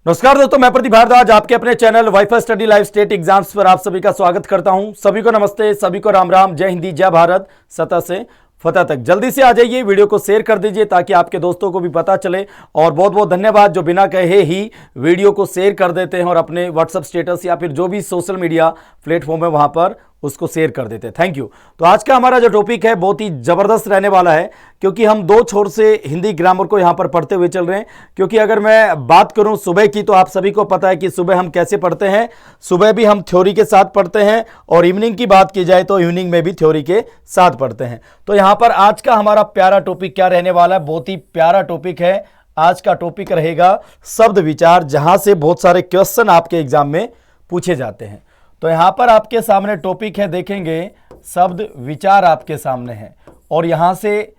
नमस्कार दोस्तों, मैं प्रदीप भारद्वाज आपके अपने channel wifi study live state exams पर आप सभी का स्वागत करता हूं। सभी को नमस्ते, सभी को राम राम, जय हिंदी, जय भारत, सतह से फतह तक। जल्दी से आ जाइए, वीडियो को शेयर कर दीजिए ताकि आपके दोस्तों को भी पता चले। और बहुत बहुत धन्यवाद जो बिना कहे ही वीडियो को शेयर कर देते हैं और अपने व्हाट्सएप स्टेटस या फिर जो भी सोशल मीडिया प्लेटफॉर्म है वहां पर उसको शेयर कर देते हैं। Thank you. तो आज का हमारा जो टॉपिक है बहुत ही जबरदस्त रहने वाला है, क्योंकि हम दो छोर से हिंदी ग्रामर को यहां पर पढ़ते हुए चल रहे हैं। क्योंकि अगर मैं बात करूं सुबह की, तो आप सभी को पता है कि सुबह हम कैसे पढ़ते हैं। सुबह भी हम थ्योरी के साथ पढ़ते हैं और इवनिंग की बात की जाए तो इवनिंग में भी थ्योरी के साथ पढ़ते हैं। तो यहां पर आज का हमारा प्यारा टॉपिक क्या रहने वाला है, बहुत ही प्यारा टॉपिक है। आज का टॉपिक रहेगा शब्द विचार, जहां से बहुत सारे क्वेश्चन आपके एग्जाम में पूछे जाते हैं। तो यहां पर आपके सामने टॉपिक है, देखेंगे शब्द विचार आपके सामने है और यहां से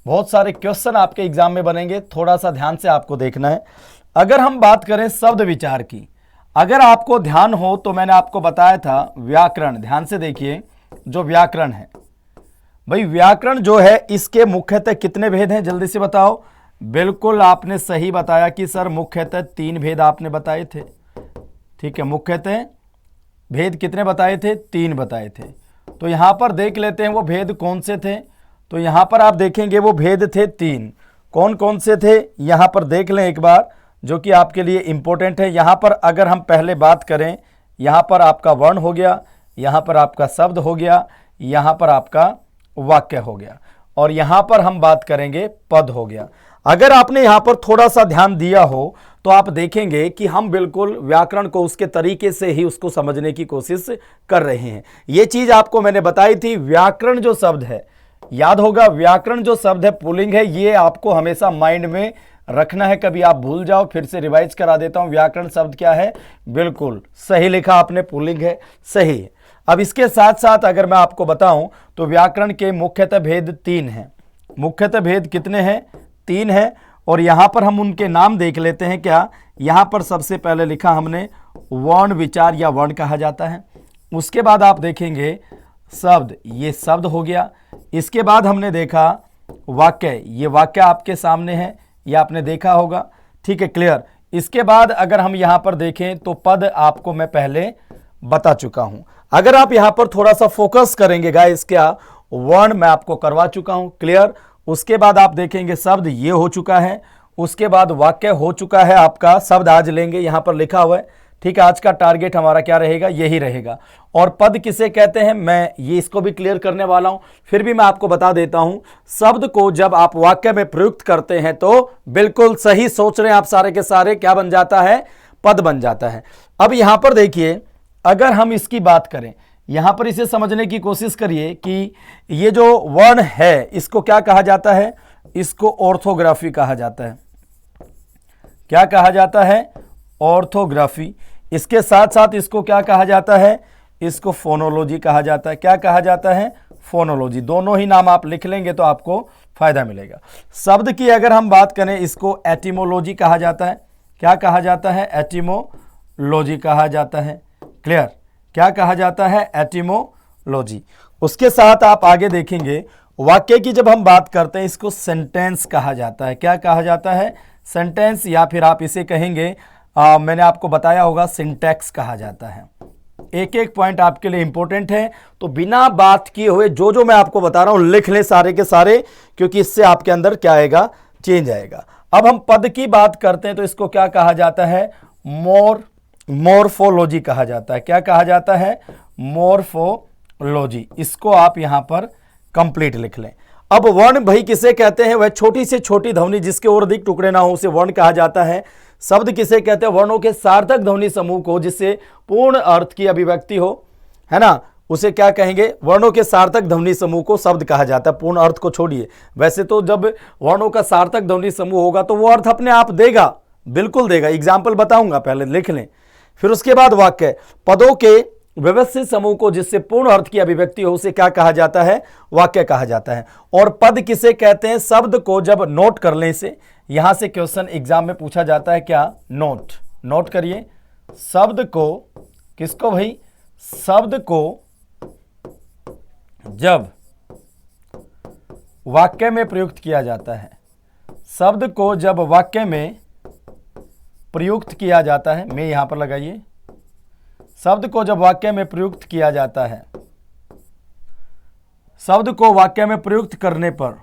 बहुत सारे क्वेश्चन आपके एग्जाम में बनेंगे। थोड़ा सा ध्यान से आपको देखना है। अगर हम बात करें शब्द विचार की, अगर आपको ध्यान हो तो मैंने आपको बताया था व्याकरण। ध्यान से देखिए, जो व्याकरण है भाई, व्याकरण जो है इसके मुख्यतः कितने भेद हैं, जल्दी से बताओ। बिल्कुल आपने सही बताया कि सर मुख्यतः 3 भेद आपने बताए थे। ठीक है, मुख्यतः भेद कितने बताए थे? 3 बताए थे। तो यहां पर देख लेते हैं वो भेद कौन से थे। तो यहां पर आप देखेंगे वो भेद थे 3। कौन कौन से थे यहां पर देख लें एक बार, जो कि आपके लिए इंपॉर्टेंट है। यहां पर अगर हम पहले बात करें, यहां पर आपका वर्ण हो गया, यहां पर आपका शब्द हो गया, यहां पर आपका वाक्य हो गया और यहां पर हम बात करेंगे पद हो गया। अगर आपने यहां पर थोड़ा सा ध्यान दिया हो तो आप देखेंगे कि हम बिल्कुल व्याकरण को उसके तरीके से ही उसको समझने की कोशिश कर रहे हैं। यह चीज आपको मैंने बताई थी। व्याकरण जो शब्द है, याद होगा, व्याकरण जो शब्द है पुल्लिंग है। ये आपको हमेशा माइंड में रखना है, कभी आप भूल जाओ फिर से रिवाइज करा देता हूं। व्याकरण शब्द क्या है? बिल्कुल सही लिखा आपने, पुल्लिंग है, सही है। अब इसके साथ साथ अगर मैं आपको बताऊं तो व्याकरण के मुख्यतः भेद 3 हैं। मुख्यतः भेद कितने हैं? 3 हैं। और यहां पर हम उनके नाम देख लेते हैं। क्या यहां पर सबसे पहले लिखा हमने वर्ण विचार या वर्ण कहा जाता है। उसके बाद आप देखेंगे शब्द, ये शब्द हो गया। इसके बाद हमने देखा वाक्य, ये वाक्य आपके सामने है, ये आपने देखा होगा। ठीक है, क्लियर। इसके बाद अगर हम यहां पर देखें तो पद आपको मैं पहले बता चुका हूं। अगर आप यहां पर थोड़ा सा फोकस करेंगे गाइस, क्या वर्ण मैं आपको करवा चुका हूं, क्लियर। उसके बाद आप देखेंगे शब्द ये हो चुका है। उसके बाद वाक्य हो चुका है आपका। शब्द आज लेंगे, यहां पर लिखा हुआ है। ठीक है, आज का टारगेट हमारा क्या रहेगा? यही रहेगा। और पद किसे कहते हैं, मैं ये इसको भी क्लियर करने वाला हूं। फिर भी मैं आपको बता देता हूं, शब्द को जब आप वाक्य में प्रयुक्त करते हैं तो बिल्कुल सही सोच रहे हैं आप सारे के सारे, क्या बन जाता है? पद बन जाता है। अब यहां पर देखिए, अगर हम इसकी बात करें, यहां पर इसे समझने की कोशिश करिए कि ये जो वर्ण है इसको क्या कहा जाता है? इसको ऑर्थोग्राफी कहा जाता है। क्या कहा जाता है? ऑर्थोग्राफी। इसके साथ साथ इसको क्या कहा जाता है? इसको फोनोलॉजी कहा जाता है। क्या कहा जाता है? फोनोलॉजी। दोनों ही नाम आप लिख लेंगे तो आपको फायदा मिलेगा। शब्द की अगर हम बात करें, इसको एटिमोलॉजी कहा जाता है। क्या कहा जाता है? एटिमोलॉजी कहा जाता है। क्लियर। क्या कहा जाता है? एटिमोलॉजी। उसके साथ आप आगे देखेंगे वाक्य की जब हम बात करते हैं, इसको सेंटेंस कहा जाता है। क्या कहा जाता है? सेंटेंस, या फिर आप इसे कहेंगे मैंने आपको बताया होगा सिंटैक्स कहा जाता है। एक एक पॉइंट आपके लिए इंपॉर्टेंट है, तो बिना बात किए हुए जो जो मैं आपको बता रहा हूं लिख ले सारे के सारे, क्योंकि इससे आपके अंदर क्या आएगा? चेंज आएगा। अब हम पद की बात करते हैं तो इसको क्या कहा जाता है? मॉर्फोलॉजी कहा जाता है। क्या कहा जाता है? मॉर्फोलॉजी। इसको आप यहां पर कंप्लीट लिख लें। अब वर्ण भाई किसे कहते हैं? वह छोटी से छोटी ध्वनि जिसके और अधिक टुकड़े ना हो उसे वर्ण कहा जाता है। शब्द किसे कहते हैं? वर्णों के सार्थक ध्वनि समूह को जिससे पूर्ण अर्थ की अभिव्यक्ति हो, है ना, उसे क्या कहेंगे? वर्णों के सार्थक ध्वनि समूह को शब्द कहा जाता है। पूर्ण अर्थ को छोड़िए, वैसे तो जब वर्णों का सार्थक ध्वनि समूह होगा तो वो अर्थ अपने आप देगा, बिल्कुल देगा। एग्जाम्पल बताऊंगा, पहले लिख लें। फिर उसके बाद वाक्य, पदों के व्यवस्थित समूह को जिससे पूर्ण अर्थ की अभिव्यक्ति हो उसे क्या कहा जाता है? वाक्य कहा जाता है। और पद किसे कहते हैं? शब्द को जब नोट कर लें, इसे यहां से क्वेश्चन एग्जाम में पूछा जाता है। क्या? नोट करिए। शब्द को, किसको भाई? शब्द को जब वाक्य में प्रयुक्त किया जाता है, शब्द को जब वाक्य में प्रयुक्त किया जाता है, मैं यहां पर लगाइए, शब्द को जब वाक्य में प्रयुक्त किया जाता है, शब्द को वाक्य में प्रयुक्त करने पर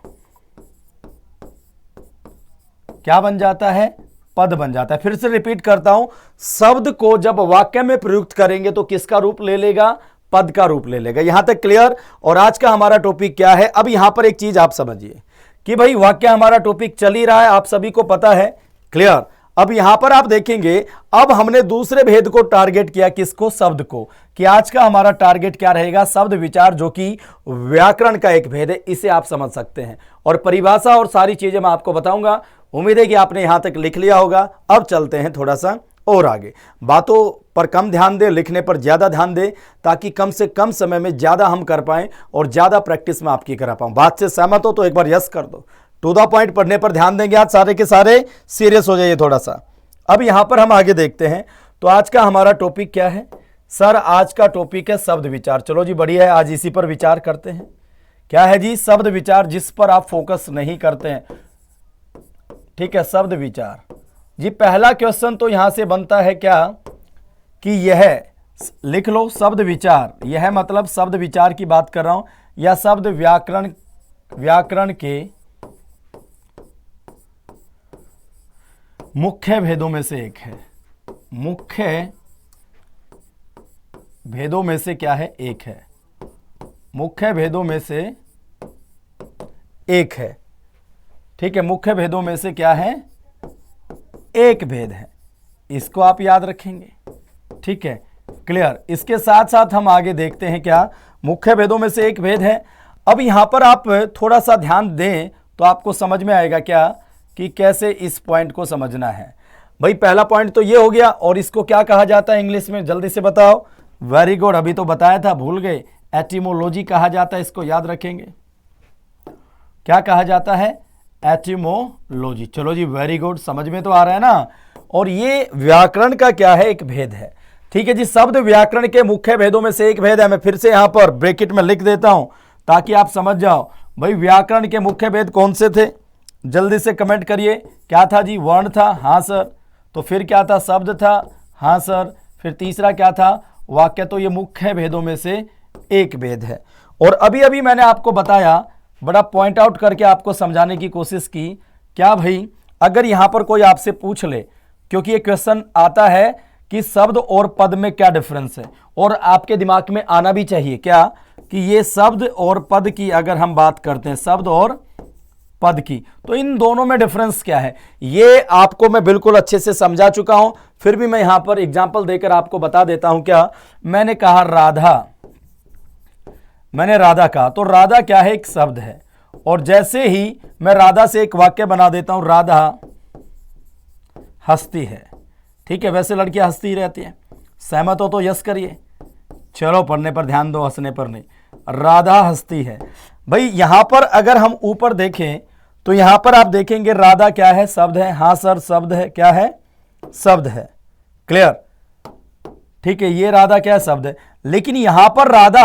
क्या बन जाता है? पद बन जाता है। फिर से रिपीट करता हूं, शब्द को जब वाक्य में प्रयुक्त करेंगे तो किसका रूप ले लेगा? पद का रूप ले लेगा। यहां तक क्लियर? और आज का हमारा टॉपिक क्या है? अब यहां पर एक चीज आप समझिए कि भाई वाक्य हमारा टॉपिक चल ही रहा है, आप सभी को पता है, क्लियर। अब यहां पर आप देखेंगे, अब हमने दूसरे भेद को टारगेट किया, किसको? शब्द को, कि आज का हमारा टारगेट क्या रहेगा? शब्द विचार, जो कि व्याकरण का एक भेद है, इसे आप समझ सकते हैं। और परिभाषा और सारी चीजें मैं आपको बताऊंगा। उम्मीद है कि आपने यहां तक लिख लिया होगा। अब चलते हैं थोड़ा सा और आगे। बातों पर कम ध्यान दे, लिखने पर ज्यादा ध्यान दे, ताकि कम से कम समय में ज्यादा हम कर पाएं और ज्यादा प्रैक्टिस में आपकी करा पाऊं। बात से सहमत हो तो एक बार यस कर दो। टू द पॉइंट पढ़ने पर ध्यान देंगे, आज सारे के सारे सीरियस हो जाइए थोड़ा सा। अब यहां पर हम आगे देखते हैं, तो आज का हमारा टॉपिक क्या है? सर आज का टॉपिक है शब्द विचार। चलो जी बढ़िया है, आज इसी पर विचार करते हैं। क्या है जी? शब्द विचार, जिस पर आप फोकस नहीं करते हैं, ठीक है, शब्द विचार जी। पहला क्वेश्चन तो यहां से बनता है क्या कि यह, लिख लो शब्द विचार, यह मतलब शब्द विचार की बात कर रहा हूं, या शब्द व्याकरण के मुख्य भेदों में से एक है। मुख्य भेदों में से क्या है? एक है। मुख्य भेदों में से एक है, ठीक है। मुख्य भेदों में से क्या है? एक भेद है। इसको आप याद रखेंगे, ठीक है, क्लियर। इसके साथ साथ हम आगे देखते हैं, क्या मुख्य भेदों में से एक भेद है। अब यहां पर आप थोड़ा सा ध्यान दें तो आपको समझ में आएगा क्या कि कैसे इस पॉइंट को समझना है। भाई पहला पॉइंट तो ये हो गया, और इसको क्या कहा जाता है इंग्लिश में? जल्दी से बताओ। वेरी गुड, अभी तो बताया था, भूल गए। एटिमोलॉजी कहा जाता है, इसको याद रखेंगे। क्या कहा जाता है? एटिमोलॉजी। चलो जी वेरी गुड, समझ में तो आ रहा है ना। और ये व्याकरण का क्या है? एक भेद है, ठीक है जी। शब्द व्याकरण के मुख्य भेदों में से एक भेद है। मैं फिर से यहां पर ब्रैकेट में लिख देता हूं ताकि आप समझ जाओ। भाई व्याकरण के मुख्य भेद कौन से थे? जल्दी से कमेंट करिए। क्या था जी? वर्ण था, हाँ सर। तो फिर क्या था? शब्द था, हाँ सर। फिर तीसरा क्या था? वाक्य। तो ये मुख्य भेदों में से एक भेद है। और अभी अभी मैंने आपको बताया, बड़ा पॉइंट आउट करके आपको समझाने की कोशिश की। क्या भाई, अगर यहां पर कोई आपसे पूछ ले, क्योंकि ये क्वेश्चन आता है कि शब्द और पद में क्या डिफरेंस है, और आपके दिमाग में आना भी चाहिए क्या कि ये शब्द और पद की अगर हम बात करते हैं, शब्द और पद की, तो इन दोनों में डिफरेंस क्या है? ये आपको मैं बिल्कुल अच्छे से समझा चुका हूं, फिर भी मैं यहां पर एग्जांपल देकर आपको बता देता हूं। क्या मैंने कहा? राधा। मैंने राधा कहा, तो राधा क्या है? एक शब्द है। और जैसे ही मैं राधा से एक वाक्य बना देता हूं, राधा हंसती है, ठीक है। वैसे लड़कियां हंसती ही रहती हैं। सहमत हो तो यस करिए। चलो पढ़ने पर ध्यान दो, हंसने पर नहीं। राधा हंसती है। भाई यहां पर अगर हम ऊपर देखें तो यहां पर आप देखेंगे राधा क्या है? शब्द है। हाँ सर, शब्द है। क्या है? शब्द है, क्लियर, ठीक है। ये राधा क्या है? शब्द है। लेकिन यहां पर राधा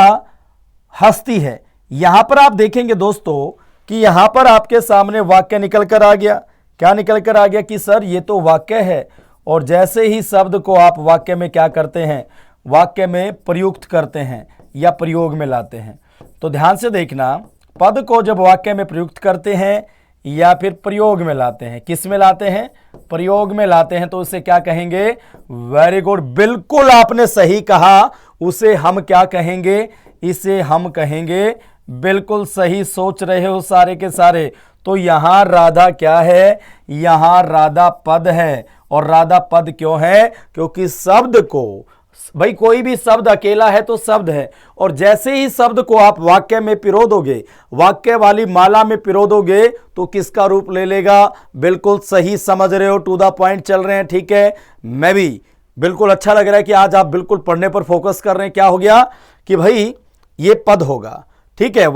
हंसती है। यहां पर आप देखेंगे दोस्तों कि यहां पर आपके सामने वाक्य निकल कर आ गया। क्या निकल कर आ गया कि सर ये तो वाक्य है, और जैसे ही शब्द को आप वाक्य में क्या करते हैं? वाक्य में प्रयुक्त करते हैं या प्रयोग में लाते हैं। तो ध्यान से देखना, पद को जब वाक्य में प्रयुक्त करते हैं या फिर प्रयोग में लाते हैं, किस में लाते हैं? प्रयोग में लाते हैं, तो उसे क्या कहेंगे? वेरी गुड, बिल्कुल आपने सही कहा। उसे हम क्या कहेंगे? इसे हम कहेंगे, बिल्कुल सही सोच रहे हो सारे के सारे। तो यहां राधा क्या है? यहां राधा पद है। और राधा पद क्यों है? क्योंकि शब्द को, भाई कोई भी शब्द अकेला है तो शब्द है, और जैसे ही शब्द को आप वाक्य में पिरो दोगे, वाक्य वाली माला में पिरो दोगे, तो किसका रूप ले लेगा? बिल्कुल सही समझ रहे हो, टू द पॉइंट चल रहे हैं, ठीक है। मैं भी बिल्कुल अच्छा लग रहा है कि आज आप बिल्कुल पढ़ने पर फोकस कर रहे हैं। क्या हो गया कि भाई ये पद होगा, ठीक है।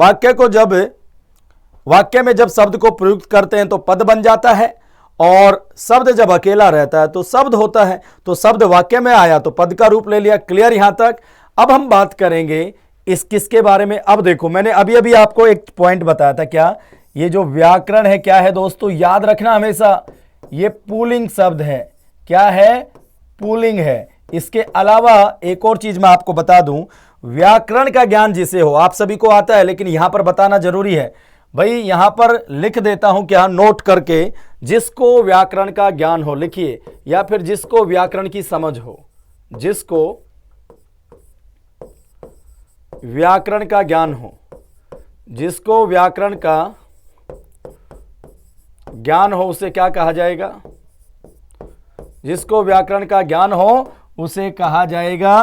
वाक्य में जब शब्द को प्रयुक्त करते हैं तो पद बन जाता है, और शब्द जब अकेला रहता है तो शब्द होता है। तो शब्द वाक्य में आया तो पद का रूप ले लिया। क्लियर यहां तक? अब हम बात करेंगे इस किसके बारे में। अब देखो, मैंने अभी अभी आपको एक पॉइंट बताया था। क्या? ये जो व्याकरण है क्या है दोस्तों? याद रखना हमेशा, ये पुल्लिंग शब्द है। क्या है, पुल्लिंग है। इसके अलावा एक और चीज मैं आपको बता दूं, व्याकरण का ज्ञान जिसे हो, आप सभी को आता है लेकिन यहां पर बताना जरूरी है भाई। यहां पर लिख देता हूं क्या, नोट करके, जिसको व्याकरण का ज्ञान हो लिखिए, या फिर जिसको व्याकरण की समझ हो, जिसको व्याकरण का ज्ञान हो, जिसको व्याकरण का ज्ञान हो उसे क्या कहा जाएगा, जिसको व्याकरण का ज्ञान हो उसे कहा जाएगा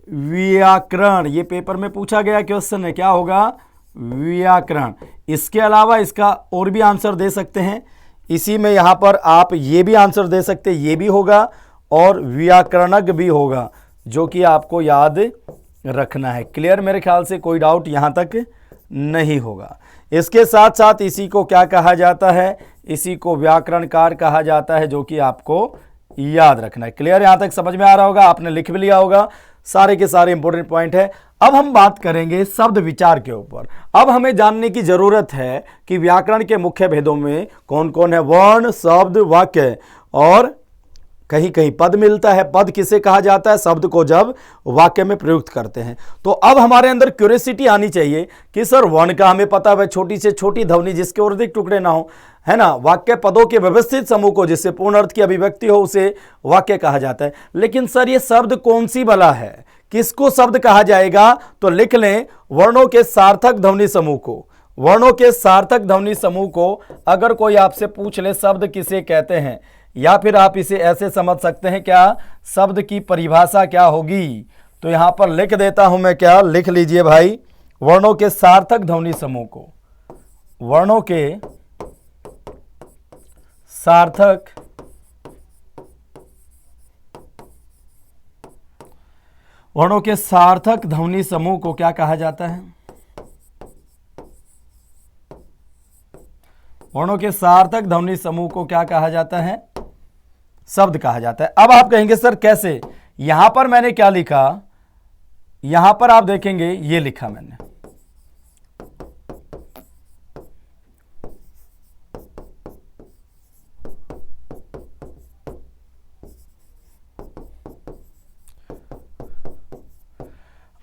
व्याकरण। ये पेपर में पूछा गया क्वेश्चन है, क्या होगा, व्याकरण। इसके अलावा इसका और भी आंसर दे सकते हैं, इसी में यहां पर आप ये भी आंसर दे सकते हैं, ये भी होगा और व्याकरणज्ञ भी होगा, जो कि आपको याद रखना है। क्लियर, मेरे ख्याल से कोई डाउट यहां तक नहीं होगा। इसके साथ साथ इसी को क्या कहा जाता है, इसी को व्याकरणकार कहा जाता है, जो कि आपको याद रखना है। क्लियर, यहां तक समझ में आ रहा होगा, आपने लिख भी लिया होगा, सारे के सारे इंपॉर्टेंट पॉइंट है। अब हम बात करेंगे शब्द विचार के ऊपर। अब हमें जानने की जरूरत है कि व्याकरण के मुख्य भेदों में कौन कौन है, वर्ण, शब्द, वाक्य, और कहीं कहीं पद मिलता है। पद किसे कहा जाता है, शब्द को जब वाक्य में प्रयुक्त करते हैं। तो अब हमारे अंदर क्यूरियोसिटी आनी चाहिए कि सर वर्ण का हमें पता है, छोटी से छोटी ध्वनि जिसके और अधिक टुकड़े ना हो, है ना। वाक्य पदों के व्यवस्थित समूह को जिससे पूर्ण अर्थ की अभिव्यक्ति हो उसे वाक्य कहा जाता है। लेकिन सर ये शब्द कौन सी बला है, किसको शब्द कहा जाएगा, तो लिख लें वर्णों के सार्थक ध्वनि समूह को। वर्णों के सार्थक ध्वनि समूह को अगर कोई आपसे पूछ ले शब्द किसे कहते हैं, या फिर आप इसे ऐसे समझ सकते हैं क्या, शब्द की परिभाषा क्या होगी, तो यहां पर लिख देता हूं मैं, क्या लिख लीजिए भाई, वर्णों के सार्थक ध्वनि समूह को, वर्णों के सार्थक वर्णों के सार्थक ध्वनि समूह को क्या कहा जाता है, वर्णों के सार्थक ध्वनि समूह को क्या कहा जाता है, शब्द कहा जाता है। अब आप कहेंगे सर कैसे, यहां पर मैंने क्या लिखा, यहां पर आप देखेंगे ये लिखा मैंने,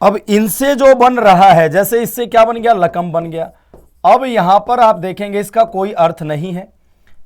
अब इनसे जो बन रहा है, जैसे इससे क्या बन गया, लकम बन गया। अब यहां पर आप देखेंगे इसका कोई अर्थ नहीं है।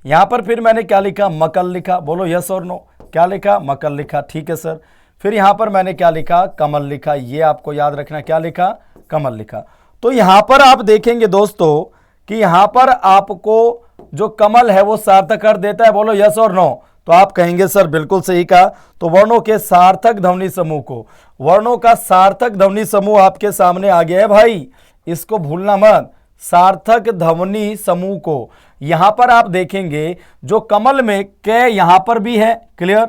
यहां पर फिर मैंने क्या लिखा, मकल लिखा, बोलो यस और नो, क्या लिखा, मकल लिखा, ठीक है सर। फिर यहां पर मैंने क्या लिखा, कमल लिखा, ये आपको याद रखना, क्या लिखा, कमल लिखा। तो यहां पर आप देखेंगे दोस्तों कि यहां पर आपको जो कमल है वो सार्थक अर्थ देता है, बोलो यस और नो, तो आप कहेंगे सर बिल्कुल सही कहा। तो वर्णों के सार्थक ध्वनि समूह को, वर्णों का सार्थक ध्वनि समूह आपके सामने आ गया है भाई, इसको भूलना मत, सार्थक ध्वनि समूह को। यहां पर आप देखेंगे जो कमल में क यहां पर भी है, क्लियर,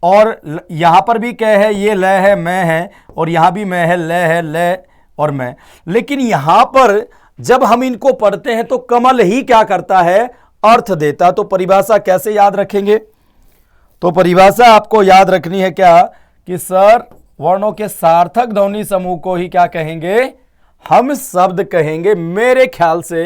और यहां पर भी क है, ये ल है, मैं है, और यहां भी मैं है, ल है, ल और मैं। लेकिन यहां पर जब हम इनको पढ़ते हैं तो कमल ही क्या करता है, अर्थ देता। तो परिभाषा कैसे याद रखेंगे, तो परिभाषा आपको याद रखनी है क्या, कि सर वर्णों के सार्थक ध्वनि समूह को ही क्या कहेंगे, हम शब्द कहेंगे। मेरे ख्याल से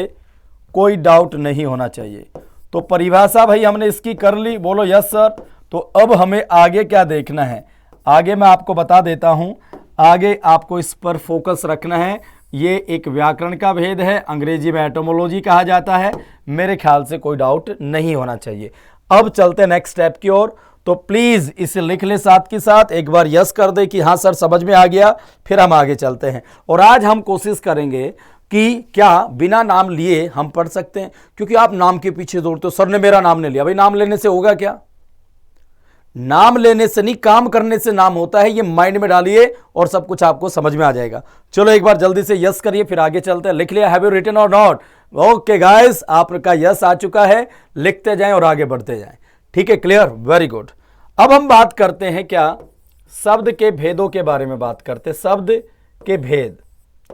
कोई डाउट नहीं होना चाहिए। तो परिभाषा भाई हमने इसकी कर ली, बोलो यस सर। तो अब हमें आगे क्या देखना है, आगे मैं आपको बता देता हूं, आगे आपको इस पर फोकस रखना है। ये एक व्याकरण का भेद है, अंग्रेजी में एटोमोलॉजी कहा जाता है। मेरे ख्याल से कोई डाउट नहीं होना चाहिए। अब चलते हैं नेक्स्ट स्टेप की ओर। तो प्लीज इसे लिख ले साथ के साथ, एक बार यस कर दे कि हाँ सर समझ में आ गया, फिर हम आगे चलते हैं। और आज हम कोशिश करेंगे कि क्या बिना नाम लिए हम पढ़ सकते हैं, क्योंकि आप नाम के पीछे दौड़ते हो, सर ने मेरा नाम ले लिया। भाई नाम लेने से होगा क्या, नाम लेने से नहीं, काम करने से नाम होता है। ये माइंड में डालिए और सब कुछ आपको समझ में आ जाएगा। चलो एक बार जल्दी से यस करिए, फिर आगे चलते हैं। लिख लिया, हैव यू रिटन और नॉट? ओके गाइस, आपका यस आ चुका है, लिखते जाएं और आगे बढ़ते जाएं। ठीक है, क्लियर, वेरी गुड। अब हम बात करते हैं क्या, शब्द के भेदों के बारे में बात करते हैं। शब्द के भेद,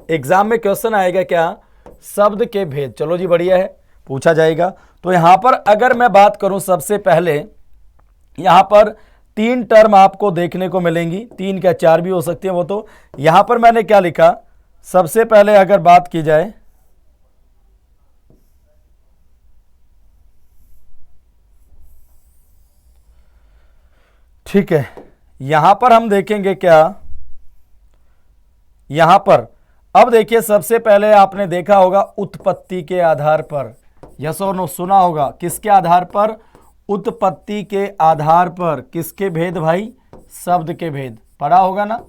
एग्जाम में क्वेश्चन आएगा क्या, शब्द के भेद। चलो जी, बढ़िया है, पूछा जाएगा। तो यहां पर अगर मैं बात करूं, सबसे पहले यहां पर 3 टर्म आपको देखने को मिलेंगी, 3 क्या 4 भी हो सकती है वो। तो यहां पर मैंने क्या लिखा, सबसे पहले अगर बात की जाए, ठीक है, यहां पर हम देखेंगे क्या, यहां पर अब देखिए सबसे पहले आपने देखा होगा उत्पत्ति के आधार पर, यस और नो सुना होगा, किसके आधार पर, उत्पत्ति के आधार पर, किसके भेद भाई, शब्द के भेद, पढ़ा होगा ना,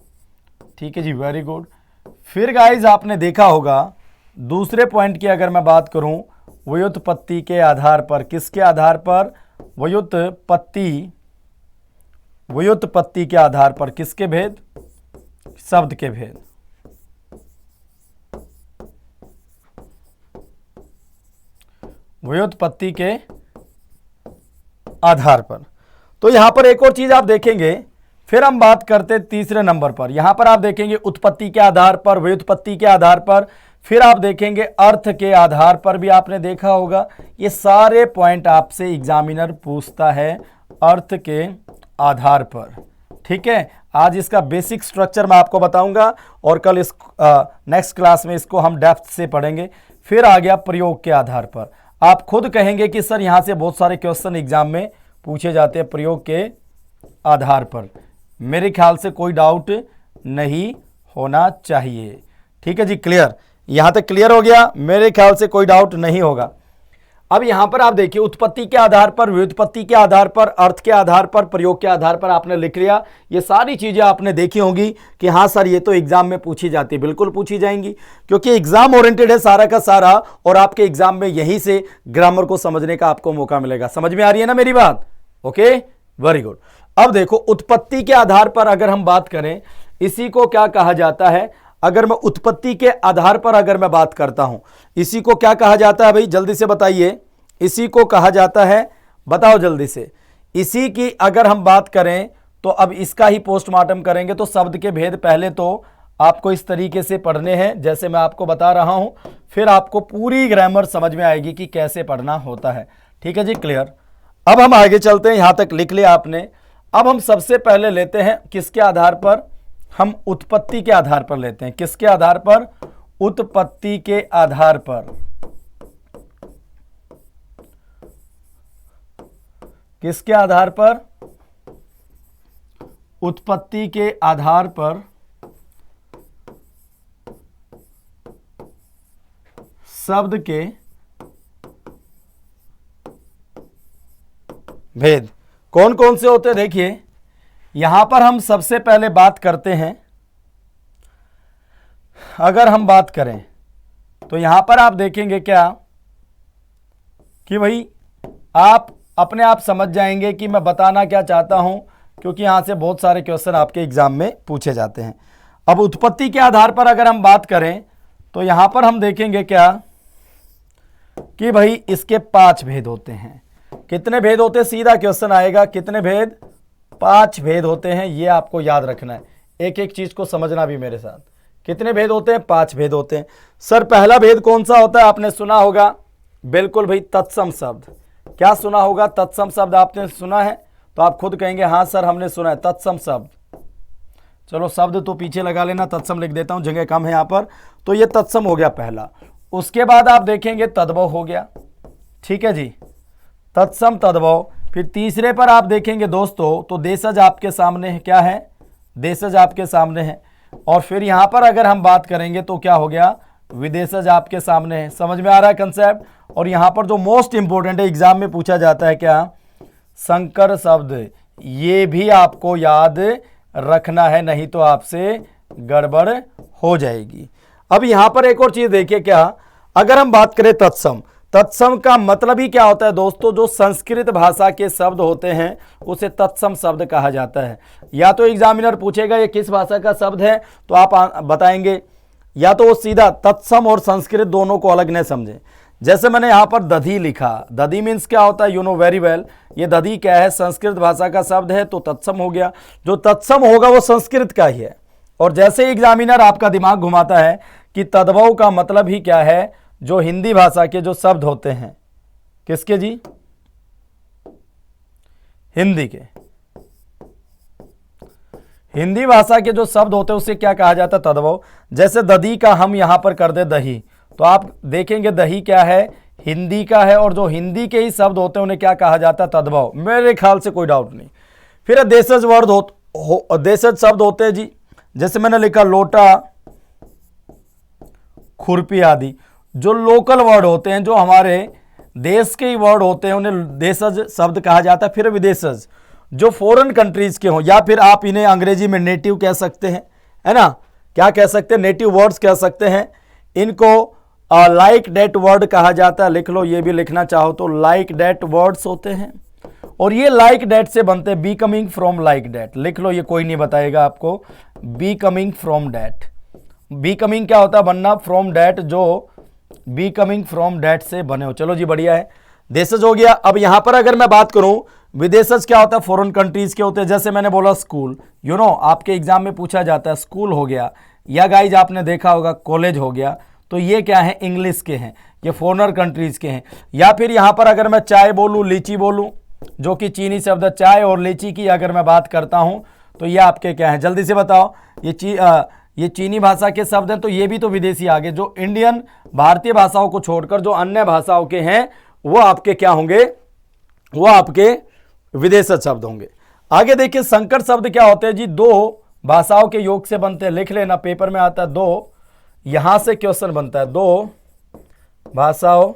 ठीक है जी, वेरी गुड। फिर गाइज आपने देखा होगा दूसरे पॉइंट की अगर मैं बात करूं, व्युत्पत्ति के आधार पर, किसके आधार पर, व्युत्पत्ति के आधार पर, किसके भेद, शब्द के भेद। व्युत्पत्ति के आधार पर। तो यहां पर एक और चीज आप देखेंगे, फिर हम बात करते तीसरे नंबर पर। यहां पर आप देखेंगे उत्पत्ति के आधार पर, व्युत्पत्ति के आधार पर, फिर आप देखेंगे अर्थ के आधार पर भी आपने देखा होगा। ये सारे पॉइंट आपसे एग्जामिनर पूछता है अर्थ के आधार पर, ठीक है। आज इसका बेसिक स्ट्रक्चर मैं आपको बताऊंगा और कल इस नेक्स्ट क्लास में इसको हम डेप्थ से पढ़ेंगे। फिर आ गया प्रयोग के आधार पर। आप खुद कहेंगे कि सर यहां से बहुत सारे क्वेश्चन एग्जाम में पूछे जाते हैं प्रयोग के आधार पर, मेरे ख्याल से कोई डाउट नहीं होना चाहिए, ठीक है जी, क्लियर, यहां तक क्लियर हो गया, मेरे ख्याल से कोई डाउट नहीं होगा। अब यहां पर आप देखिए उत्पत्ति के आधार पर, व्युत्पत्ति के आधार पर, अर्थ के आधार पर, प्रयोग के आधार पर आपने लिख लिया। ये सारी चीजें आपने देखी होंगी कि हाँ सर ये तो एग्जाम में पूछी जाती है, बिल्कुल पूछी जाएंगी, क्योंकि एग्जाम ओरिएंटेड है सारा का सारा, और आपके एग्जाम में यहीं से ग्रामर को समझने का आपको मौका मिलेगा। समझ में आ रही है ना मेरी बात, ओके, वेरी गुड। अब देखो उत्पत्ति के आधार पर अगर हम बात करें, इसी को क्या कहा जाता है, अगर मैं उत्पत्ति के आधार पर अगर मैं बात करता हूं, इसी को क्या कहा जाता है भाई, जल्दी से बताइए, इसी को कहा जाता है, बताओ जल्दी से। इसी की अगर हम बात करें तो अब इसका ही पोस्टमार्टम करेंगे, तो शब्द के भेद पहले तो आपको इस तरीके से पढ़ने हैं जैसे मैं आपको बता रहा हूं, फिर आपको पूरी ग्रामर समझ में आएगी कि कैसे पढ़ना होता है, ठीक है जी, क्लियर। अब हम आगे चलते हैं, यहां तक लिख लिया आपने। अब हम सबसे पहले लेते हैं किसके आधार पर, हम उत्पत्ति के आधार पर लेते हैं, किसके आधार पर, उत्पत्ति के आधार पर, किसके आधार पर, उत्पत्ति के आधार पर शब्द के भेद कौन कौन से होते हैं। देखिए यहां पर हम सबसे पहले बात करते हैं, अगर हम बात करें तो यहां पर आप देखेंगे क्या कि भाई आप अपने आप समझ जाएंगे कि मैं बताना क्या चाहता हूं, क्योंकि यहां से बहुत सारे क्वेश्चन आपके एग्जाम में पूछे जाते हैं। अब उत्पत्ति के आधार पर अगर हम बात करें तो यहां पर हम देखेंगे क्या कि भाई इसके 5 भेद होते हैं। कितने भेद होते हैं, सीधा क्वेश्चन आएगा, कितने भेद, 5 भेद होते हैं, ये आपको याद रखना है, एक एक चीज को समझना भी मेरे साथ। कितने भेद होते हैं, 5 भेद होते हैं। सर पहला भेद कौन सा होता है, आपने सुना होगा, बिल्कुल भाई तत्सम शब्द। क्या सुना होगा, तत्सम शब्द आपने सुना है, तो आप खुद कहेंगे हाँ सर हमने सुना है तत्सम शब्द। चलो शब्द तो पीछे लगा लेना, तत्सम लिख देता हूं, जगह कम है यहां पर। तो ये तत्सम हो गया पहला। उसके बाद आप देखेंगे तद्भव हो गया, ठीक है जी, तत्सम तद्भव। फिर तीसरे पर आप देखेंगे दोस्तों तो देशज आपके सामने है, क्या है, देशज आपके सामने है। और फिर यहां पर अगर हम बात करेंगे तो क्या हो गया, विदेशज आपके सामने है। समझ में आ रहा है कंसेप्ट। और यहां पर जो मोस्ट इंपोर्टेंट है, एग्जाम में पूछा जाता है क्या, संकर शब्द। ये भी आपको याद रखना है, नहीं तो आपसे गड़बड़ हो जाएगी। अब यहां पर एक और चीज देखिए क्या, अगर हम बात करें तत्सम, तत्सम का मतलब ही क्या होता है दोस्तों, जो संस्कृत भाषा के शब्द होते हैं उसे तत्सम शब्द कहा जाता है। या तो एग्जामिनर पूछेगा ये किस भाषा का शब्द है, तो आप बताएंगे, या तो वो सीधा तत्सम और संस्कृत दोनों को अलग न समझें। जैसे मैंने यहां पर दधी लिखा, दधी मीन्स क्या होता है, यू नो वेरी वेल, ये दधी क्या है, संस्कृत भाषा का शब्द है, तो तत्सम हो गया। जो तत्सम होगा वो संस्कृत का ही है। और जैसे एग्जामिनर आपका दिमाग घुमाता है कि तद्भव का मतलब ही क्या है, जो हिंदी भाषा के जो शब्द होते हैं, किसके जी, हिंदी के, हिंदी भाषा के जो शब्द होते हैं उसे क्या कहा जाता है, तद्भव। जैसे दधी का हम यहां पर कर दे दही, तो आप देखेंगे दही क्या है, हिंदी का है, और जो हिंदी के ही शब्द होते हैं उन्हें क्या कहा जाता है, तद्भव। मेरे ख्याल से कोई डाउट नहीं, फिर देशज देशज शब्द होते हैं जी, जैसे मैंने लिखा लोटा, खुरपी आदि। जो लोकल वर्ड होते हैं, जो हमारे देश के ही वर्ड होते हैं, उन्हें देशज शब्द कहा जाता है। फिर विदेशज, जो फॉरेन कंट्रीज के हों, या फिर आप इन्हें अंग्रेजी में नेटिव कह सकते हैं, है ना, क्या कह सकते हैं, नेटिव वर्ड्स कह सकते हैं। इनको लाइक डेट वर्ड कहा जाता है, लिख लो, ये भी लिखना चाहो तो लाइक डेट वर्ड्स होते हैं। और ये लाइक डेट से बनते हैं, becoming from like date, लिख लो, ये कोई नहीं बताएगा आपको। Becoming from date, becoming क्या होता है, बनना, फ्रॉम डेट, जो बी कमिंग फ्रॉम डेट से बने हो। चलो जी, बढ़िया है, देशज हो गया। अब यहां पर अगर मैं बात करूं, विदेशज क्या होता है, फॉरेन कंट्रीज के होते हैं। जैसे मैंने बोला स्कूल, आपके एग्जाम में पूछा जाता है, स्कूल हो गया, या गाइज आपने देखा होगा कॉलेज हो गया, तो ये क्या है, इंग्लिश के हैं, ये फॉरेनर कंट्रीज के हैं। या फिर यहां पर अगर मैं चाय बोलूं, लीची बोलूं, जो कि चीनी शब्द, चाय और लीची की अगर मैं बात करता हूं, तो ये आपके क्या है, जल्दी से बताओ। ये चीनी भाषा के शब्द हैं, तो ये भी तो विदेशी आ गए। जो इंडियन भारतीय भाषाओं को छोड़कर जो अन्य भाषाओं के हैं, वो आपके क्या होंगे, वो आपके विदेशज शब्द होंगे। आगे देखिए, संकर शब्द क्या होते हैं जी, दो भाषाओं के योग से बनते हैं, लिख लेना, पेपर में आता है। दो, यहां से क्वेश्चन बनता है, दो भाषाओं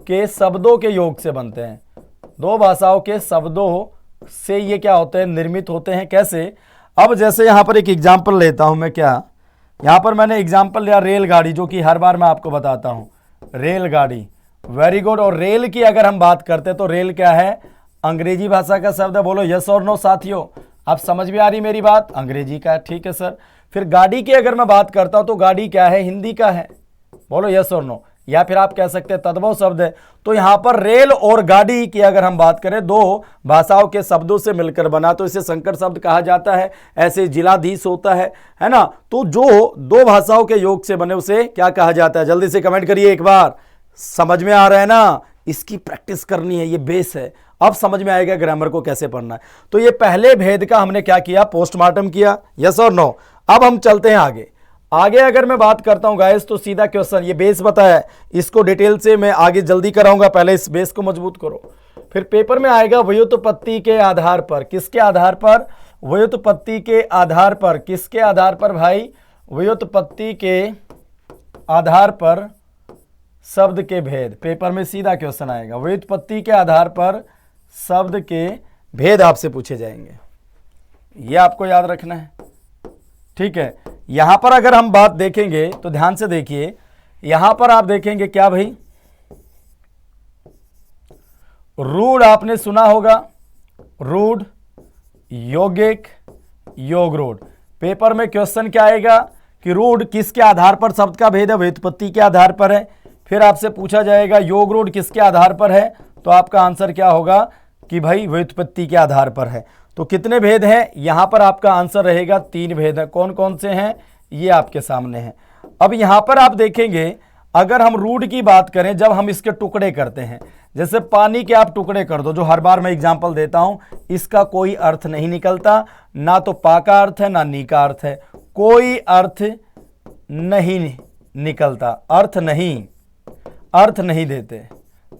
के शब्दों के योग से बनते हैं। दो भाषाओं के शब्दों से ये क्या होते हैं, निर्मित होते हैं। कैसे, अब जैसे यहां पर एक एग्जाम्पल लेता हूं मैं, क्या यहां पर मैंने एग्जाम्पल लिया रेलगाड़ी, जो कि हर बार मैं आपको बताता हूं, रेलगाड़ी, वेरी गुड। और रेल की अगर हम बात करते हैं, तो रेल क्या है, अंग्रेजी भाषा का शब्द है। बोलो यस और नो साथियों, आप समझ में आ रही मेरी बात, अंग्रेजी का है, ठीक है सर। फिर गाड़ी की अगर मैं बात करता हूं, तो गाड़ी क्या है, हिंदी का है, बोलो यस और नो। या फिर आप कह सकते हैं तद्भव शब्द है। तो यहां पर रेल और गाड़ी की अगर हम बात करें, दो भाषाओं के शब्दों से मिलकर बना, तो इसे संकर शब्द कहा जाता है। ऐसे जिलाधीश होता है ना। तो जो दो भाषाओं के योग से बने, उसे क्या कहा जाता है, जल्दी से कमेंट करिए एक बार। समझ में आ रहा है ना, इसकी प्रैक्टिस करनी है, ये बेस है, अब समझ में आएगा ग्रामर को कैसे पढ़ना है। तो ये पहले भेद का हमने क्या किया, पोस्टमार्टम किया, यस और नो। अब हम चलते हैं आगे अगर मैं बात करता हूं गाइस, तो सीधा क्वेश्चन, ये बेस बताया, इसको डिटेल से मैं आगे जल्दी कराऊंगा, पहले इस बेस को मजबूत करो। फिर पेपर में आएगा व्युत्पत्ति के आधार पर, किसके आधार पर, व्युत्पत्ति के आधार पर, किसके आधार पर भाई, व्युत्पत्ति के आधार पर शब्द के भेद। पेपर में सीधा क्वेश्चन आएगा, व्युत्पत्ति के आधार पर शब्द के भेद आपसे पूछे जाएंगे, ये आपको याद रखना है, ठीक है। यहां पर अगर हम बात देखेंगे, तो ध्यान से देखिए, यहां पर आप देखेंगे क्या भाई, रूढ़ आपने सुना होगा, रूढ़, यौगिक, योग रूढ़। पेपर में क्वेश्चन क्या आएगा कि रूढ़ किसके आधार पर शब्द का भेद है, व्युत्पत्ति के आधार पर है। फिर आपसे पूछा जाएगा योग रूढ़ किसके आधार पर है, तो आपका आंसर क्या होगा कि भाई व्युत्पत्ति के आधार पर है। तो कितने भेद हैं, यहां पर आपका आंसर रहेगा 3 भेद है। कौन कौन से हैं, ये आपके सामने हैं। अब यहां पर आप देखेंगे, अगर हम रूढ़ की बात करें, जब हम इसके टुकड़े करते हैं, जैसे पानी के आप टुकड़े कर दो, जो हर बार मैं एग्जांपल देता हूं, इसका कोई अर्थ नहीं निकलता, ना तो पा का अर्थ है ना नी का अर्थ है, कोई अर्थ नहीं निकलता, अर्थ नहीं देते,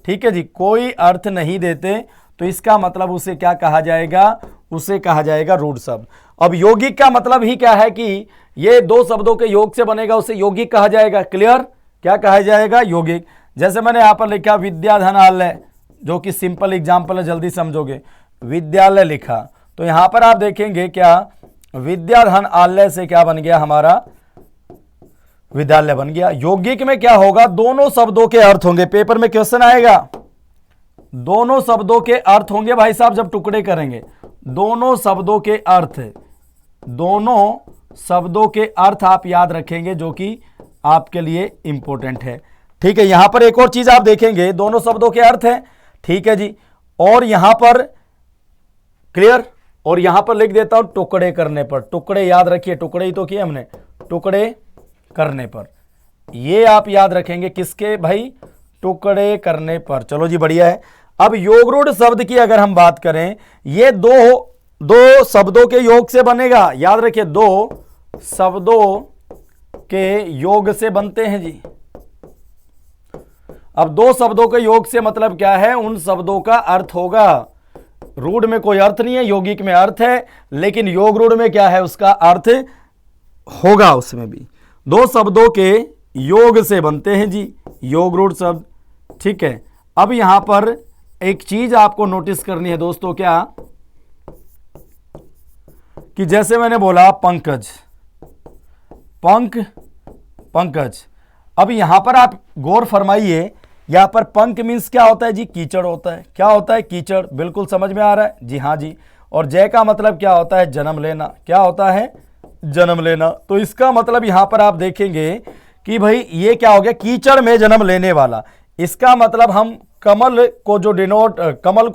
ठीक है जी, कोई अर्थ नहीं देते। तो इसका मतलब उसे क्या कहा जाएगा, उसे कहा जाएगा रूढ़ शब्द। अब यौगिक का मतलब ही क्या है कि ये दो शब्दों के योग से बनेगा, उसे यौगिक कहा जाएगा। क्लियर, क्या कहा जाएगा, यौगिक। जैसे मैंने यहां पर लिखा विद्याधनालय, जो कि सिंपल एग्जांपल है, जल्दी समझोगे, विद्यालय लिखा, तो यहां पर आप देखेंगे क्या, विद्याधनालय से क्या बन गया, हमारा विद्यालय बन गया। यौगिक में क्या होगा, दोनों शब्दों के अर्थ होंगे। पेपर में क्वेश्चन आएगा, दोनों शब्दों के अर्थ होंगे भाई साहब, जब टुकड़े करेंगे, दोनों शब्दों के अर्थ, दोनों शब्दों के अर्थ आप याद रखेंगे, जो कि आपके लिए इंपॉर्टेंट है, ठीक है। यहां पर एक और चीज आप देखेंगे, दोनों शब्दों के अर्थ है, ठीक है जी। और यहां पर क्लियर, और यहां पर लिख देता हूं टुकड़े करने पर, टुकड़े याद रखिए, टुकड़े ही तो किए हमने, टुकड़े करने पर, ये आप याद रखेंगे, किसके भाई, टुकड़े करने पर। चलो जी, बढ़िया है। अब योग रूढ़ शब्द की अगर हम बात करें, ये दो शब्दों के योग से बनेगा, याद रखिए, दो शब्दों के योग से बनते हैं जी। अब दो शब्दों के योग से मतलब क्या है, उन शब्दों का अर्थ होगा, रूढ़ में कोई अर्थ नहीं है, यौगिक में अर्थ है, लेकिन योग रूढ़ में क्या है, उसका अर्थ होगा उसमें भी। दो शब्दों के योग से बनते हैं जी योग रूढ़ शब्द, ठीक है। अब यहां पर एक चीज आपको नोटिस करनी है दोस्तों, क्या कि जैसे मैंने बोला पंकज, पंकज, अब यहां पर आप गौर फरमाइए, यहां पर पंक मीन्स क्या होता है जी, कीचड़ होता है। क्या होता है, कीचड़, बिल्कुल समझ में आ रहा है जी, हाँ जी। और जय का मतलब क्या होता है, जन्म लेना। क्या होता है, जन्म लेना। तो इसका मतलब यहां पर आप देखेंगे कि भाई ये क्या हो गया, कीचड़ में जन्म लेने वाला। इसका मतलब हम कमल को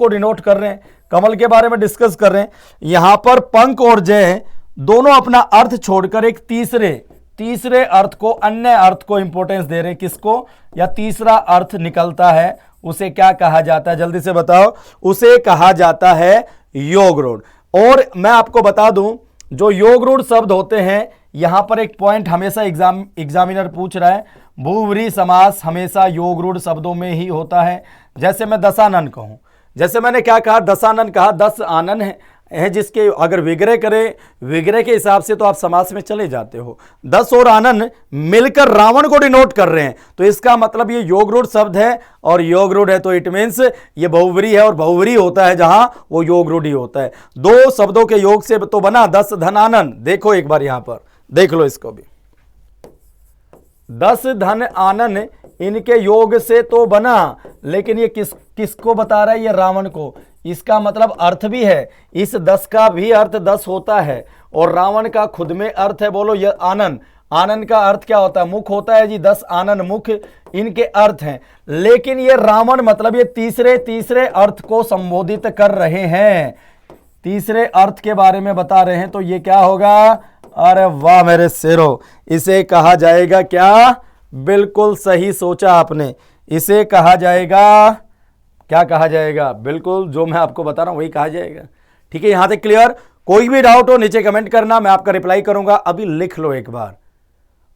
डिनोट कर रहे हैं, कमल के बारे में डिस्कस कर रहे हैं। यहां पर पंक और जय दोनों अपना अर्थ छोड़कर एक तीसरे अर्थ को, अन्य अर्थ को इंपॉर्टेंस दे रहे हैं। किसको, या तीसरा अर्थ निकलता है, उसे क्या कहा जाता है, जल्दी से बताओ। उसे कहा जाता है योग रूढ़। और मैं आपको बता दूं, जो योग रूढ़ शब्द होते हैं, यहां पर एक पॉइंट हमेशा एग्जामिनर पूछ रहा है, बहुव्रीहि समास हमेशा योग रूढ़ शब्दों में ही होता है। जैसे मैं दशानन कहूं, जैसे मैंने क्या कहा, दशानन कहा, 10 आनन है जिसके अगर विग्रह करें, विग्रह के हिसाब से तो आप समास में चले जाते हो। 10 और आनन मिलकर रावण को डिनोट कर रहे हैं, तो इसका मतलब ये योग रूढ़ शब्द है, और योग रूढ़ है तो इट मीन्स ये बहुव्रीहि है, और बहुव्रीहि होता है जहां वो योग रूढ़ ही होता है। दो शब्दों के योग से तो बना 10 धन आनन। देखो एक बार यहां पर देख लो इसको भी, 10 धन आनन इनके योग से तो बना, लेकिन ये किसको बता रहा है, ये रावण को। इसका मतलब अर्थ भी है, इस 10 का भी अर्थ 10 होता है, और रावण का खुद में अर्थ है, बोलो ये आनन। आनन का अर्थ क्या होता है, मुख होता है जी, 10 आनन मुख इनके अर्थ हैं। लेकिन ये रावण मतलब ये तीसरे अर्थ को संबोधित कर रहे हैं, तीसरे अर्थ के बारे में बता रहे हैं। तो ये क्या होगा, अरे वाह मेरे शेरों, इसे कहा जाएगा क्या, बिल्कुल सही सोचा आपने, इसे कहा जाएगा, क्या कहा जाएगा, बिल्कुल जो मैं आपको बता रहा हूं वही कहा जाएगा। ठीक है, यहां तक क्लियर। कोई भी डाउट हो नीचे कमेंट करना, मैं आपका रिप्लाई करूंगा। अभी लिख लो एक बार।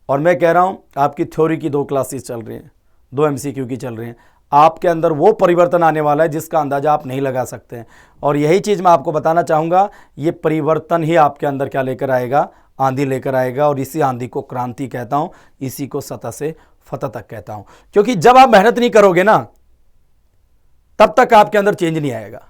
और मैं कह रहा हूं, आपकी थ्योरी की 2 क्लासेस चल रही हैं, 2 MCQ की चल रही हैं। आपके अंदर वो परिवर्तन आने वाला है जिसका अंदाजा आप नहीं लगा सकते हैं, और यही चीज मैं आपको बताना चाहूंगा। ये परिवर्तन ही आपके अंदर क्या लेकर आएगा, आंधी लेकर आएगा। और इसी आंधी को क्रांति कहता हूं, इसी को सतह से फतह तक कहता हूं। क्योंकि जब आप मेहनत नहीं करोगे ना, तब तक आपके अंदर चेंज नहीं आएगा।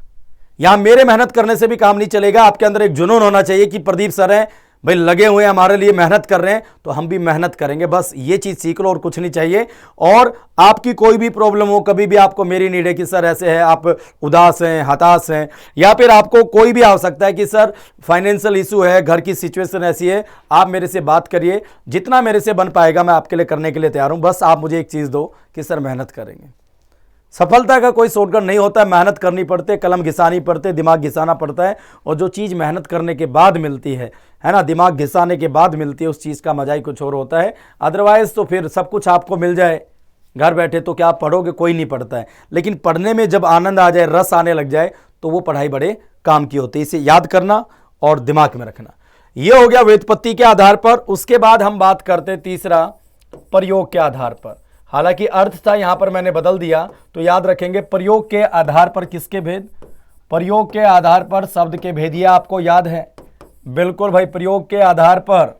यहां मेरे मेहनत करने से भी काम नहीं चलेगा, आपके अंदर एक जुनून होना चाहिए कि प्रदीप सर हैं भाई, लगे हुए हैं हमारे लिए, मेहनत कर रहे हैं, तो हम भी मेहनत करेंगे। बस ये चीज सीख लो और कुछ नहीं चाहिए। और आपकी कोई भी प्रॉब्लम हो, कभी भी आपको मेरी नीड है कि सर ऐसे है, आप उदास हैं, हताश हैं, या फिर आपको कोई भी आ सकता है कि सर फाइनेंशियल इशू है, घर की सिचुएशन ऐसी है, आप मेरे से बात करिए। जितना मेरे से बन पाएगा मैं आपके लिए करने के लिए तैयार हूं। बस आप मुझे एक चीज दो कि सर मेहनत करेंगे। सफलता का कोई शॉर्टकट नहीं होता है, मेहनत करनी पड़ती है, कलम घिसानी पड़ती है, दिमाग घिसाना पड़ता है। और जो चीज़ मेहनत करने के बाद मिलती है ना, दिमाग घिसाने के बाद मिलती है, उस चीज़ का मजा ही कुछ और होता है। अदरवाइज तो फिर सब कुछ आपको मिल जाए घर बैठे तो क्या आप पढ़ोगे, कोई नहीं पढ़ता है। लेकिन पढ़ने में जब आनंद आ जाए, रस आने लग जाए, तो वो पढ़ाई बड़े काम की होती है। इसे याद करना और दिमाग में रखना। ये हो गया व्युत्पत्ति के आधार पर। उसके बाद हम बात करते हैं तीसरा, प्रयोग के आधार पर। हालांकि अर्थ था, यहां पर मैंने बदल दिया, तो याद रखेंगे प्रयोग के आधार पर किसके भेद, प्रयोग के आधार पर शब्द के भेद। ये आपको याद है, बिल्कुल भाई, प्रयोग के आधार पर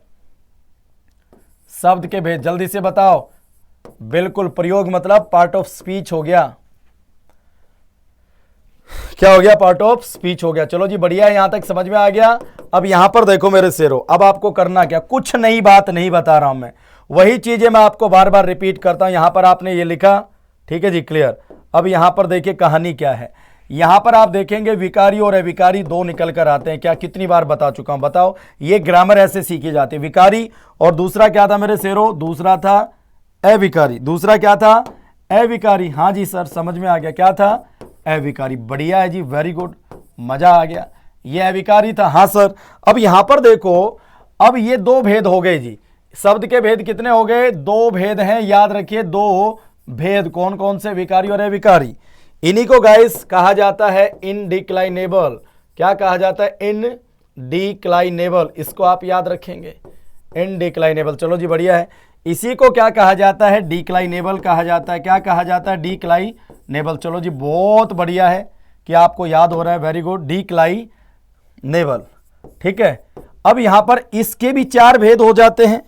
शब्द के भेद। जल्दी से बताओ, बिल्कुल, प्रयोग मतलब पार्ट ऑफ स्पीच हो गया। क्या हो गया, पार्ट ऑफ स्पीच हो गया। चलो जी बढ़िया, यहां तक समझ में आ गया। अब यहां पर देखो मेरे शेरों, अब आपको करना क्या, कुछ नई बात नहीं बता रहा हूं मैं, वही चीजें मैं आपको बार बार रिपीट करता हूं। यहां पर आपने ये लिखा, ठीक है जी, क्लियर। अब यहां पर देखिए कहानी क्या है। यहां पर आप देखेंगे विकारी और अविकारी 2 निकल कर आते हैं। क्या कितनी बार बता चुका हूं, बताओ। ये ग्रामर ऐसे सीखी जाती है, विकारी और दूसरा क्या था मेरे शेरों, दूसरा था अविकारी। दूसरा क्या था, अविकारी। हाँ जी सर, समझ में आ गया, क्या था, अविकारी। बढ़िया है जी, वेरी गुड, मजा आ गया। ये अविकारी था, हाँ सर। अब यहां पर देखो, अब ये 2 भेद हो गए जी। शब्द के भेद कितने हो गए, 2 भेद हैं, याद रखिए 2 भेद। कौन कौन से, विकारी और अविकारी। इन्हीं को गाइस कहा जाता है इनडिक्लाइनेबल। क्या कहा जाता है, इनडिक्लाइनेबल। इसको आप याद रखेंगे, इनडिक्लाइनेबल। चलो जी बढ़िया है। इसी को क्या कहा जाता है, डिक्लाइनेबल कहा जाता है। क्या कहा जाता है, डिक्लाइनेबल। चलो जी बहुत बढ़िया है, कि आपको याद हो रहा है, वेरी गुड, डिक्लाइनेबल। ठीक है, अब यहां पर इसके भी 4 भेद हो जाते हैं,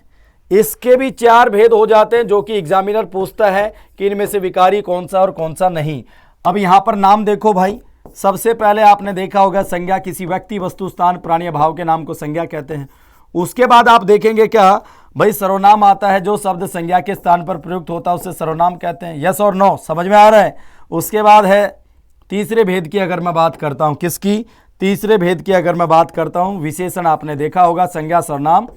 इसके भी 4 भेद हो जाते हैं जो कि एग्जामिनर पूछता है कि इनमें से विकारी कौन सा और कौन सा नहीं। अब यहां पर नाम देखो भाई, सबसे पहले आपने देखा होगा संज्ञा, किसी व्यक्ति, वस्तु, स्थान, प्राणी या भाव के नाम को संज्ञा कहते हैं। उसके बाद आप देखेंगे क्या भाई, सर्वनाम आता है, जो शब्द संज्ञा के स्थान पर प्रयुक्त होता है उसे सर्वनाम कहते हैं। यस और नो, समझ में आ रहा है। उसके बाद है तीसरे भेद की अगर मैं बात करता हूं, किसकी, तीसरे भेद की अगर मैं बात करता हूं, विशेषण। आपने देखा होगा संज्ञा, सर्वनाम,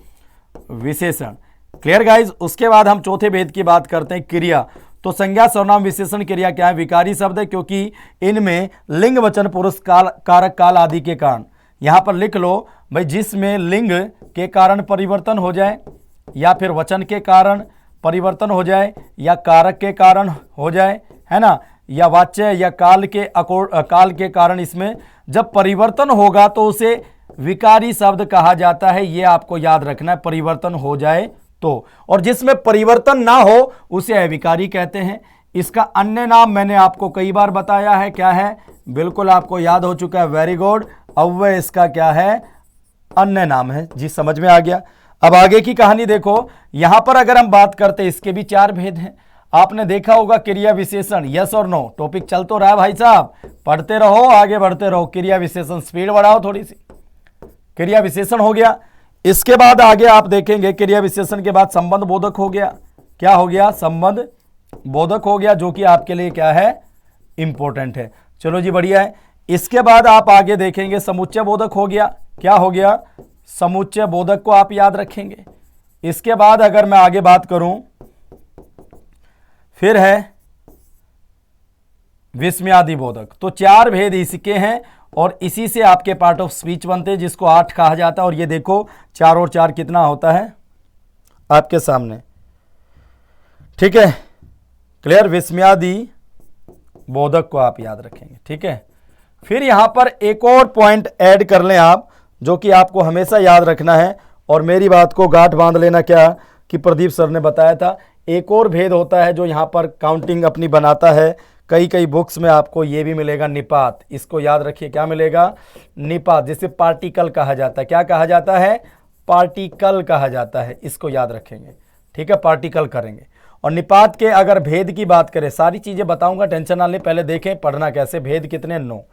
विशेषण। Clear guys. उसके बाद हम चौथे भेद की बात करते हैं, क्रिया। तो संज्ञा, सर्वनाम, विशेषण, क्रिया क्या है, विकारी शब्द है, क्योंकि इनमें लिंग, वचन, पुरुष, काल, कारक, काल आदि के कारण, यहां पर लिख लो भाई, जिसमें लिंग के कारण परिवर्तन हो जाए, या फिर वचन के कारण परिवर्तन हो जाए, या कारक के कारण हो जाए, है ना, या वाच्य या काल के कारण इसमें जब परिवर्तन होगा तो उसे विकारी शब्द कहा जाता है। ये आपको याद रखना है, परिवर्तन हो जाए तो। और जिसमें परिवर्तन ना हो उसे अविकारी कहते हैं। इसका अन्य नाम मैंने आपको कई बार बताया है, क्या है, बिल्कुल आपको याद हो चुका है, वेरी गुड, अव्यय इसका क्या है, अन्य नाम है जी। समझ में आ गया। अब आगे की कहानी देखो, यहां पर अगर हम बात करते, इसके भी 4 भेद हैं। आपने देखा होगा क्रिया विशेषण, यस और नो, टॉपिक चल तो रहा है भाई साहब, पढ़ते रहो, आगे बढ़ते रहो। क्रिया विशेषण, स्पीड बढ़ाओ थोड़ी सी। क्रिया विशेषण हो गया। इसके बाद आगे आप देखेंगे क्रिया विशेषण के बाद संबंध बोधक हो गया। क्या हो गया, संबंध बोधक हो गया, जो कि आपके लिए क्या है, इंपॉर्टेंट है। चलो जी, बढ़िया है। इसके बाद आप आगे देखेंगे समुच्चय बोधक हो गया। क्या हो गया, समुच्चय बोधक को आप याद रखेंगे। इसके बाद अगर मैं आगे बात करूं, फिर है विस्मयादि बोधक। तो 4 भेद इसके हैं और इसी से आपके पार्ट ऑफ स्पीच बनते हैं, जिसको 8 कहा जाता है। और ये देखो 4 और 4 कितना होता है आपके सामने। ठीक है, क्लियर, विस्मयादि बोधक को आप याद रखेंगे। ठीक है, फिर यहां पर एक और पॉइंट ऐड कर लें आप, जो कि आपको हमेशा याद रखना है, और मेरी बात को गांठ बांध लेना, क्या कि प्रदीप सर ने बताया था, एक और भेद होता है जो यहां पर काउंटिंग अपनी बनाता है। कई बुक्स में आपको ये भी मिलेगा, निपात। इसको याद रखिए, क्या मिलेगा, निपात, जिसे पार्टिकल कहा जाता है। क्या कहा जाता है, पार्टिकल कहा जाता है। इसको याद रखेंगे। ठीक है, पार्टिकल करेंगे। और निपात के अगर भेद की बात करें, सारी चीजें बताऊंगा, टेंशन ना लें, पहले देखें पढ़ना कैसे, भेद कितने, 9।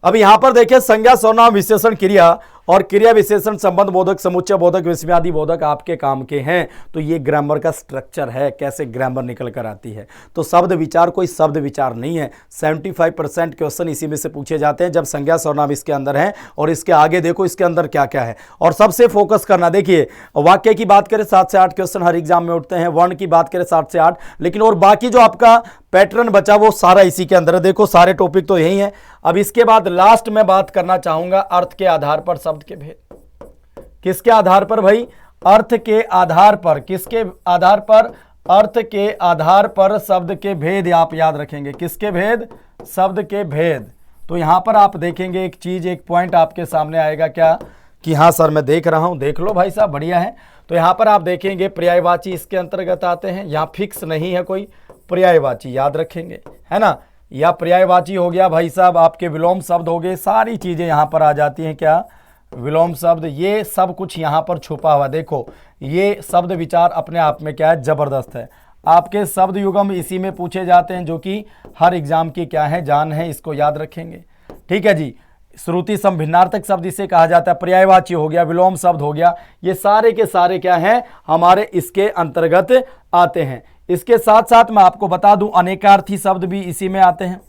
अब यहां पर देखें संज्ञा, सर्वनाम, विशेषण, क्रिया और क्रिया विशेषण, संबंध बोधक, समुच्चय बोधक, विस्मयादि बोधक आपके काम के हैं। तो ये ग्रामर का स्ट्रक्चर है, कैसे ग्रामर निकल कर आती है। तो शब्द विचार कोई शब्द विचार नहीं है। 75% क्वेश्चन इसी में से पूछे जाते हैं जब संज्ञा, सर्वनाम इसके अंदर है। और इसके आगे देखो इसके अंदर क्या क्या है, और सबसे फोकस करना। देखिए, वाक्य की बात करें 7 से 8 क्वेश्चन हर एग्जाम में उठते हैं, वर्ण की बात करें 7 से 8, लेकिन और बाकी जो आपका पैटर्न बचा वो सारा इसी के अंदर है। देखो सारे टॉपिक तो यही है। अब इसके बाद लास्ट में बात करना चाहूंगा अर्थ के आधार पर शब्द के भेद। किसके आधार पर भाई, अर्थ के आधार पर। किसके आधार पर, अर्थ के आधार पर शब्द के भेद आप याद रखेंगे। किसके भेद, शब्द के भेद। तो यहां पर आप देखेंगे एक चीज, एक पॉइंट आपके सामने आएगा, क्या कि हाँ सर मैं देख रहा हूं, देख लो भाई साहब, बढ़िया है। तो यहां पर आप देखेंगे पर्यायवाची इसके अंतर्गत आते हैं। यहां फिक्स नहीं है कोई, पर्यायवाची याद रखेंगे, है ना, या पर्यायवाची हो गया भाई साहब, आपके विलोम शब्द हो गए, सारी चीजें यहां पर आ जाती हैं। क्या, विलोम शब्द, ये सब कुछ यहां पर छुपा हुआ। देखो ये शब्द विचार अपने आप में क्या है, जबरदस्त है। आपके शब्द युगम इसी में पूछे जाते हैं, जो कि हर एग्जाम की क्या है, जान है। इसको याद रखेंगे। ठीक है जी। श्रुति सम भिन्नार्थक शब्द इसे कहा जाता है। पर्यायवाची हो गया, विलोम शब्द हो गया, ये सारे के सारे क्या हैं, हमारे इसके अंतर्गत आते हैं। इसके साथ साथ मैं आपको बता दूं अनेकार्थी शब्द भी इसी में आते हैं।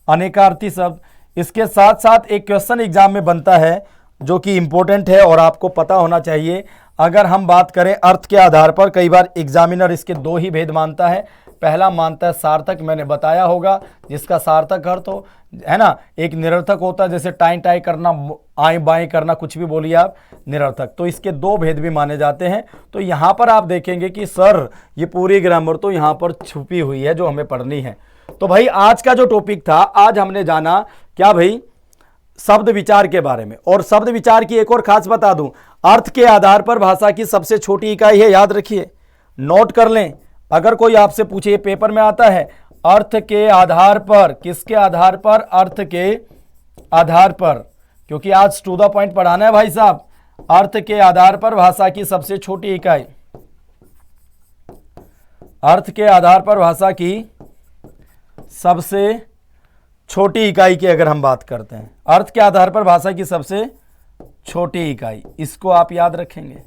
अनेकार्थी शब्द इसके साथ साथ एक क्वेश्चन एग्जाम में बनता है जो कि इंपॉर्टेंट है और आपको पता होना चाहिए। अगर हम बात करें अर्थ के आधार पर, कई बार एग्जामिनर इसके 2 ही भेद मानता है। पहला मानता है सार्थक, मैंने बताया होगा, जिसका सार्थक अर्थ हो, है ना। एक निरर्थक होता है, जैसे टाई टाई करना, आए बाएं करना, कुछ भी बोलिए आप, निरर्थक। तो इसके 2 भेद भी माने जाते हैं। तो यहां पर आप देखेंगे कि सर ये पूरी ग्रामर तो यहां पर छुपी हुई है जो हमें पढ़नी है। तो भाई आज का जो टॉपिक था, आज हमने जाना क्या भाई, शब्द विचार के बारे में। और शब्द विचार की एक और खास बता दूं, अर्थ के आधार पर भाषा की सबसे छोटी इकाई है, याद रखिए, नोट कर लें। अगर कोई आपसे पूछे, पेपर में आता है, अर्थ के आधार पर, किसके आधार पर? अर्थ के आधार पर, क्योंकि आज टू द पॉइंट पढ़ाना है भाई साहब। अर्थ के आधार पर भाषा की सबसे छोटी इकाई, अर्थ के आधार पर भाषा की सबसे छोटी इकाई की अगर हम बात करते हैं, अर्थ के आधार पर भाषा की सबसे छोटी इकाई, इसको आप याद रखेंगे।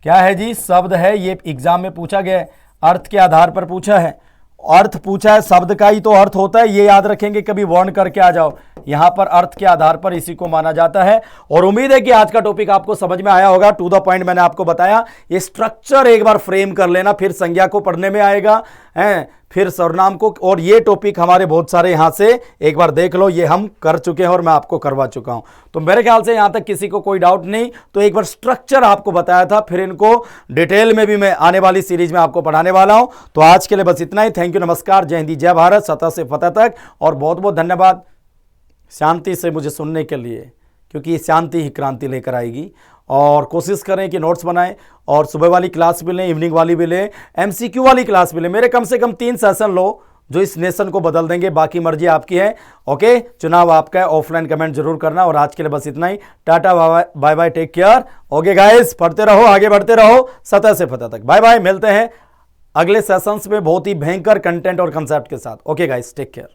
क्या है जी? शब्द है, ये एग्जाम में पूछा गया है, अर्थ के आधार पर पूछा है, अर्थ पूछा है, शब्द का ही तो अर्थ होता है, ये याद रखेंगे, कभी वर्ण करके आ जाओ। यहां पर अर्थ के आधार पर इसी को माना जाता है। और उम्मीद है कि आज का टॉपिक आपको समझ में आया होगा। टू द पॉइंट मैंने आपको बताया, ये स्ट्रक्चर एक बार फ्रेम कर लेना, फिर संज्ञा को पढ़ने में आएगा, हैं, फिर सर्वनाम को, और ये टॉपिक हमारे बहुत सारे यहां से एक बार देख लो, ये हम कर चुके हैं और मैं आपको करवा चुका हूं। तो मेरे ख्याल से यहां तक किसी को कोई डाउट नहीं। तो एक बार स्ट्रक्चर आपको बताया था, फिर इनको डिटेल में भी मैं आने वाली सीरीज में आपको पढ़ाने वाला हूं। तो आज के लिए बस इतना ही। थैंक यू, नमस्कार, जय हिंद, जय भारत, सतह से फतह तक। और बहुत बहुत धन्यवाद शांति से मुझे सुनने के लिए, क्योंकि ये शांति ही क्रांति लेकर आएगी। और कोशिश करें कि नोट्स बनाएं, और सुबह वाली क्लास भी लें, इवनिंग वाली भी लें, एमसीक्यू वाली क्लास भी लें। मेरे कम से कम 3 सेशन लो जो इस नेशन को बदल देंगे, बाकी मर्जी आपकी है। ओके, चुनाव आपका है। ऑफलाइन कमेंट जरूर करना। और आज के लिए बस इतना ही। Tata, bye bye, take care. Okay guys, पढ़ते रहो, आगे बढ़ते रहो, सतह से फतह तक। बाय बाय, मिलते हैं अगले सेशंस में बहुत ही भयंकर कंटेंट और कंसेप्ट के साथ। Okay guys, take care.